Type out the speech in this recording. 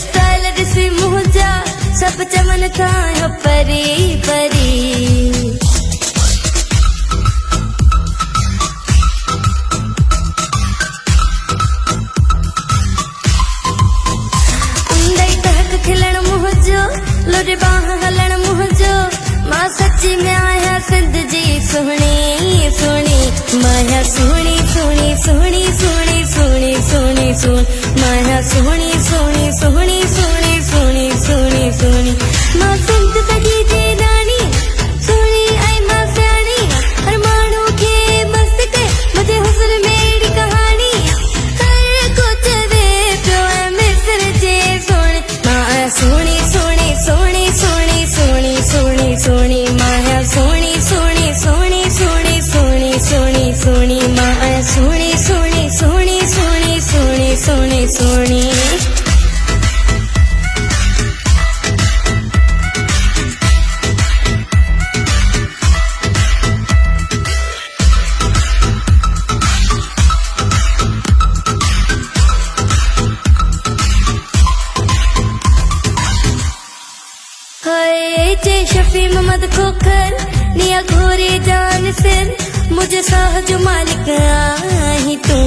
style दिसी मुझा सब चमन खायो परी परी उंदई तहक खिलण मुझो लोरे बाह हलण मुझो मां सच्ची में आया सिंध जी सुहणी सुहणी माया सुहणी सुहणी सुहणी सुहणी सुहणी सुहणी सुहणी माया सुहणी सुहणी सुहणी सुहणी सुहणी सुहणी सुहणी मां सिंध सजी जे रानी सुहणी आई मां स्याणी हर माण्हू खे मस्त के मुझे हुस्न मेरी कहानी हर कुछ वे पियो ऐं मिस्र जे सुहणी मां सुहणी सुहणी सुहणी सुहणी सुहणी सुहणी सुहणी माया सुहणी सुहणी सुहणी सुहणी सुहणी सुहणी सुहणी मां सुहणी सुहणी सुहणी सुहणी सुहणी सुहणी सुहणी जे शफी मोहम्मद खोखर निया घोरे जान सिर मुझे साह जो मालिक आई तू